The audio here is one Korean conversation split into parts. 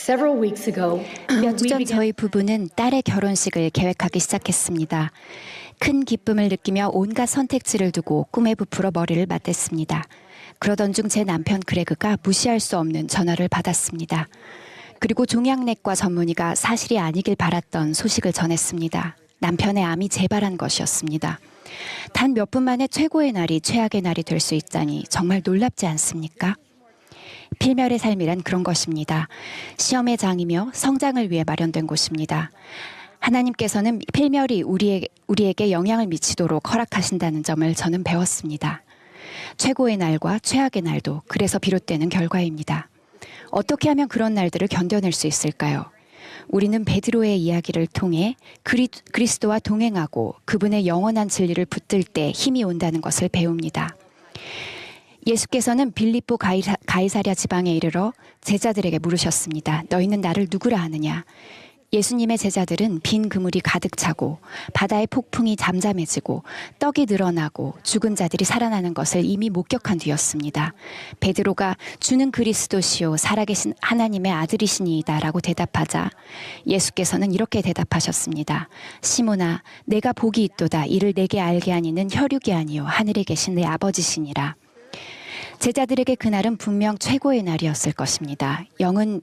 Several weeks ago, 몇 주 we 전 began 저희 부부는 딸의 결혼식을 계획하기 시작했습니다. 큰 기쁨을 느끼며 온갖 선택지를 두고 꿈에 부풀어 머리를 맞댔습니다. 그러던 중 제 남편 그레그가 무시할 수 없는 전화를 받았습니다. 그리고 종양내과 전문의가 사실이 아니길 바랐던 소식을 전했습니다. 남편의 암이 재발한 것이었습니다. 단 몇 분 만에 최고의 날이 최악의 날이 될 수 있다니 정말 놀랍지 않습니까? 필멸의 삶이란 그런 것입니다. 시험의 장이며 성장을 위해 마련된 곳입니다. 하나님께서는 필멸이 우리에게 영향을 미치도록 허락하신다는 점을 저는 배웠습니다. 최고의 날과 최악의 날도 그래서 비롯되는 결과입니다. 어떻게 하면 그런 날들을 견뎌낼 수 있을까요? 우리는 베드로의 이야기를 통해 그리스도와 동행하고 그분의 영원한 진리를 붙들 때 힘이 온다는 것을 배웁니다. 예수께서는 빌립보 가이사랴 지방에 이르러 제자들에게 물으셨습니다. 너희는 나를 누구라 하느냐? 예수님의 제자들은 빈 그물이 가득 차고 바다의 폭풍이 잠잠해지고 떡이 늘어나고 죽은 자들이 살아나는 것을 이미 목격한 뒤였습니다. 베드로가 주는 그리스도시요 살아계신 하나님의 아들이시니이다 라고 대답하자 예수께서는 이렇게 대답하셨습니다. 시몬아 내가 복이 있도다. 이를 내게 알게 하니는 혈육이 아니요 하늘에 계신 내 아버지시니라. 제자들에게 그날은 분명 최고의 날이었을 것입니다. 영은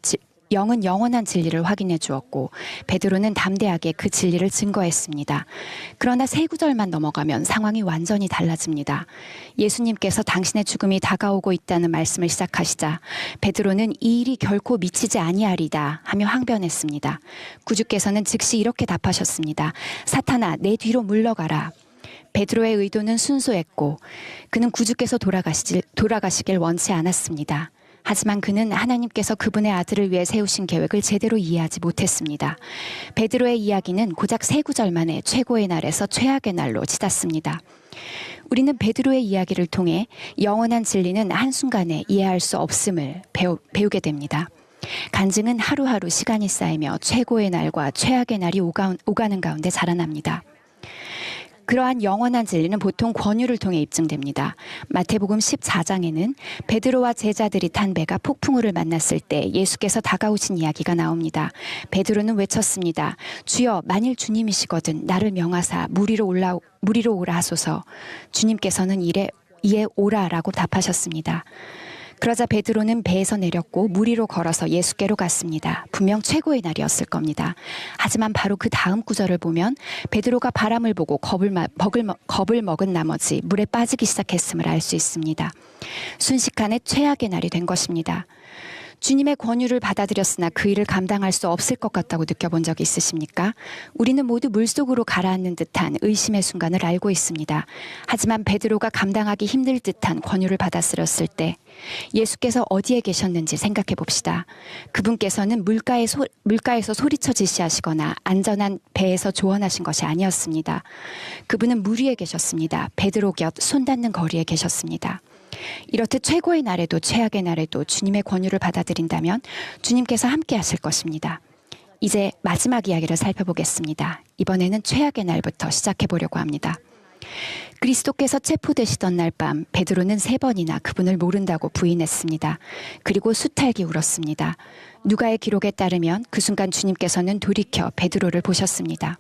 영원한 진리를 확인해 주었고 베드로는 담대하게 그 진리를 증거했습니다. 그러나 세 구절만 넘어가면 상황이 완전히 달라집니다. 예수님께서 당신의 죽음이 다가오고 있다는 말씀을 시작하시자 베드로는 이 일이 결코 미치지 아니하리다 하며 항변했습니다. 구주께서는 즉시 이렇게 답하셨습니다. 사탄아 내 뒤로 물러가라. 베드로의 의도는 순수했고 그는 구주께서 돌아가시길 원치 않았습니다. 하지만 그는 하나님께서 그분의 아들을 위해 세우신 계획을 제대로 이해하지 못했습니다. 베드로의 이야기는 고작 세 구절 만에 최고의 날에서 최악의 날로 치닫습니다. 우리는 베드로의 이야기를 통해 영원한 진리는 한순간에 이해할 수 없음을 배우게 됩니다. 간증은 하루하루 시간이 쌓이며 최고의 날과 최악의 날이 오가는 가운데 자라납니다. 그러한 영원한 진리는 보통 권유를 통해 입증됩니다. 마태복음 14장에는 베드로와 제자들이 탄 배가 폭풍우를 만났을 때 예수께서 다가오신 이야기가 나옵니다. 베드로는 외쳤습니다. 주여 만일 주님이시거든 나를 명하사 물 위로 오라 하소서. 주님께서는 이에 오라라고 답하셨습니다. 그러자 베드로는 배에서 내렸고 물 위로 걸어서 예수께로 갔습니다. 분명 최고의 날이었을 겁니다. 하지만 바로 그 다음 구절을 보면 베드로가 바람을 보고 겁을 먹은 나머지 물에 빠지기 시작했음을 알 수 있습니다. 순식간에 최악의 날이 된 것입니다. 주님의 권유를 받아들였으나 그 일을 감당할 수 없을 것 같다고 느껴본 적 있으십니까? 우리는 모두 물속으로 가라앉는 듯한 의심의 순간을 알고 있습니다. 하지만 베드로가 감당하기 힘들 듯한 권유를 받아들였을 때 예수께서 어디에 계셨는지 생각해 봅시다. 그분께서는 물가에서 소리쳐 지시하시거나 안전한 배에서 조언하신 것이 아니었습니다. 그분은 물 위에 계셨습니다. 베드로 곁 손 닿는 거리에 계셨습니다. 이렇듯 최고의 날에도 최악의 날에도 주님의 권유를 받아들인다면 주님께서 함께 하실 것입니다. 이제 마지막 이야기를 살펴보겠습니다. 이번에는 최악의 날부터 시작해 보려고 합니다. 그리스도께서 체포되시던 날 밤 베드로는 3번이나 그분을 모른다고 부인했습니다. 그리고 수탈기 울었습니다. 누가의 기록에 따르면 그 순간 주님께서는 돌이켜 베드로를 보셨습니다.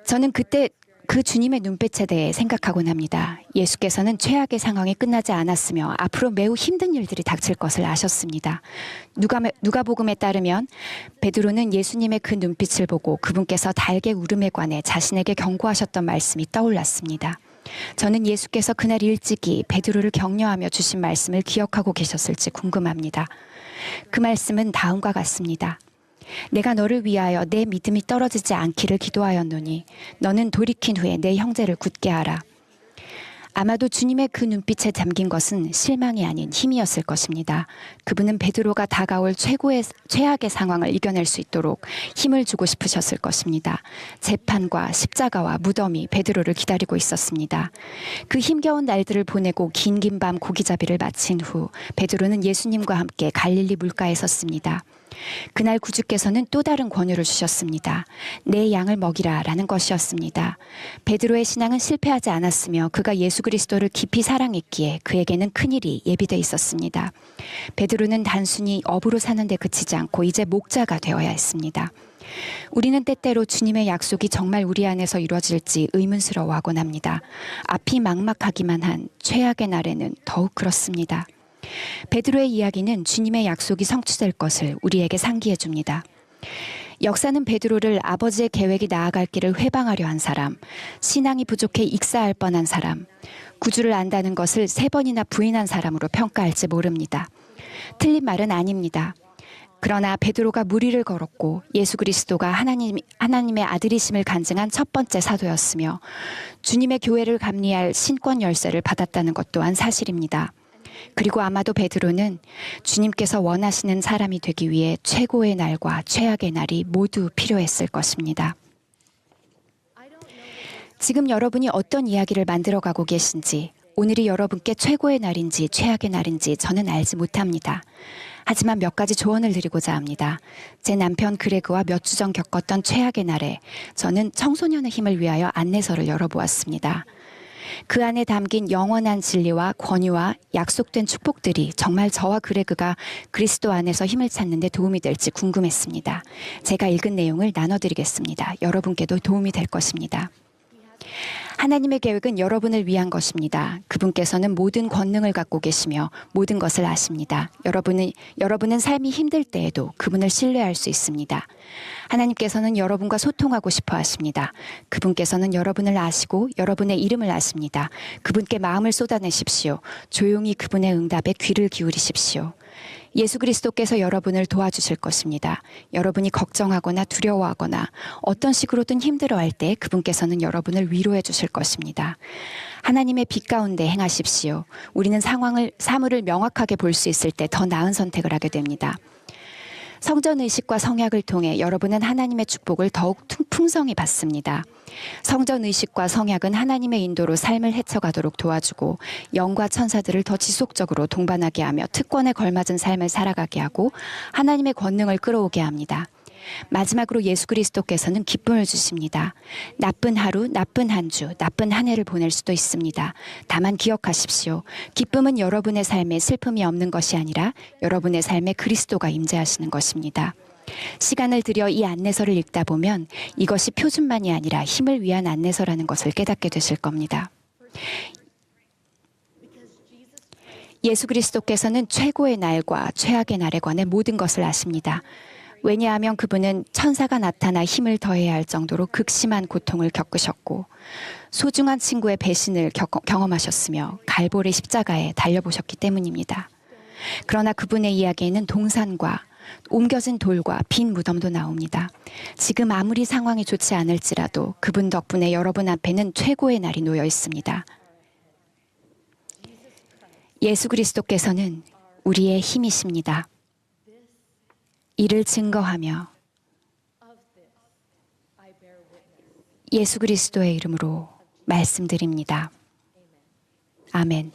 저는 그때 그 주님의 눈빛에 대해 생각하곤 합니다. 예수께서는 최악의 상황이 끝나지 않았으며 앞으로 매우 힘든 일들이 닥칠 것을 아셨습니다. 누가복음에 따르면 베드로는 예수님의 그 눈빛을 보고 그분께서 달개 울음에 관해 자신에게 경고하셨던 말씀이 떠올랐습니다. 저는 예수께서 그날 일찍이 베드로를 격려하며 주신 말씀을 기억하고 계셨을지 궁금합니다. 그 말씀은 다음과 같습니다. 내가 너를 위하여 내 믿음이 떨어지지 않기를 기도하였노니 너는 돌이킨 후에 내 형제를 굳게 하라. 아마도 주님의 그 눈빛에 담긴 것은 실망이 아닌 힘이었을 것입니다. 그분은 베드로가 다가올 최악의 상황을 이겨낼 수 있도록 힘을 주고 싶으셨을 것입니다. 재판과 십자가와 무덤이 베드로를 기다리고 있었습니다. 그 힘겨운 날들을 보내고 긴 밤 고기잡이를 마친 후 베드로는 예수님과 함께 갈릴리 물가에 섰습니다. 그날 구주께서는 또 다른 권유를 주셨습니다. 내 양을 먹이라 라는 것이었습니다. 베드로의 신앙은 실패하지 않았으며 그가 예수 그리스도를 깊이 사랑했기에 그에게는 큰일이 예비되어 있었습니다. 베드로는 단순히 업으로 사는 데 그치지 않고 이제 목자가 되어야 했습니다. 우리는 때때로 주님의 약속이 정말 우리 안에서 이루어질지 의문스러워하곤 합니다. 앞이 막막하기만 한 최악의 날에는 더욱 그렇습니다. 베드로의 이야기는 주님의 약속이 성취될 것을 우리에게 상기해 줍니다. 역사는 베드로를 아버지의 계획이 나아갈 길을 회방하려 한 사람, 신앙이 부족해 익사할 뻔한 사람, 구주를 안다는 것을 3번이나 부인한 사람으로 평가할지 모릅니다. 틀린 말은 아닙니다. 그러나 베드로가 무리를 걸었고 예수 그리스도가 하나님의 아들이심을 간증한 첫 번째 사도였으며 주님의 교회를 감리할 신권 열쇠를 받았다는 것 또한 사실입니다. 그리고 아마도 베드로는 주님께서 원하시는 사람이 되기 위해 최고의 날과 최악의 날이 모두 필요했을 것입니다. 지금 여러분이 어떤 이야기를 만들어가고 계신지, 오늘이 여러분께 최고의 날인지 최악의 날인지 저는 알지 못합니다. 하지만 몇 가지 조언을 드리고자 합니다. 제 남편 그레그와 몇 주 전 겪었던 최악의 날에 저는 청소년의 힘을 위하여 안내서를 열어보았습니다. 그 안에 담긴 영원한 진리와 권위와 약속된 축복들이 정말 저와 그레그가 그리스도 안에서 힘을 찾는 데 도움이 될지 궁금했습니다. 제가 읽은 내용을 나눠드리겠습니다. 여러분께도 도움이 될 것입니다. 하나님의 계획은 여러분을 위한 것입니다. 그분께서는 모든 권능을 갖고 계시며 모든 것을 아십니다. 여러분은 삶이 힘들 때에도 그분을 신뢰할 수 있습니다. 하나님께서는 여러분과 소통하고 싶어 하십니다. 그분께서는 여러분을 아시고 여러분의 이름을 아십니다. 그분께 마음을 쏟아내십시오. 조용히 그분의 응답에 귀를 기울이십시오. 예수 그리스도께서 여러분을 도와주실 것입니다. 여러분이 걱정하거나 두려워하거나 어떤 식으로든 힘들어할 때 그분께서는 여러분을 위로해 주실 것입니다. 하나님의 빛 가운데 행하십시오. 우리는 사물을 명확하게 볼 수 있을 때 더 나은 선택을 하게 됩니다. 성전의식과 성약을 통해 여러분은 하나님의 축복을 더욱 풍성히 받습니다. 성전의식과 성약은 하나님의 인도로 삶을 헤쳐가도록 도와주고 영과 천사들을 더 지속적으로 동반하게 하며 특권에 걸맞은 삶을 살아가게 하고 하나님의 권능을 끌어오게 합니다. 마지막으로 예수 그리스도께서는 기쁨을 주십니다. 나쁜 하루, 나쁜 한 주, 나쁜 한 해를 보낼 수도 있습니다. 다만 기억하십시오. 기쁨은 여러분의 삶에 슬픔이 없는 것이 아니라 여러분의 삶에 그리스도가 임재하시는 것입니다. 시간을 들여 이 안내서를 읽다 보면 이것이 표준만이 아니라 힘을 위한 안내서라는 것을 깨닫게 되실 겁니다. 예수 그리스도께서는 최고의 날과 최악의 날에 관해 모든 것을 아십니다. 왜냐하면 그분은 천사가 나타나 힘을 더해야 할 정도로 극심한 고통을 겪으셨고 소중한 친구의 배신을 경험하셨으며 갈보리 십자가에 달려보셨기 때문입니다. 그러나 그분의 이야기에는 동산과 옮겨진 돌과 빈 무덤도 나옵니다. 지금 아무리 상황이 좋지 않을지라도 그분 덕분에 여러분 앞에는 최고의 날이 놓여 있습니다. 예수 그리스도께서는 우리의 힘이십니다. 이를 증거하며 예수 그리스도의 이름으로 말씀드립니다. 아멘.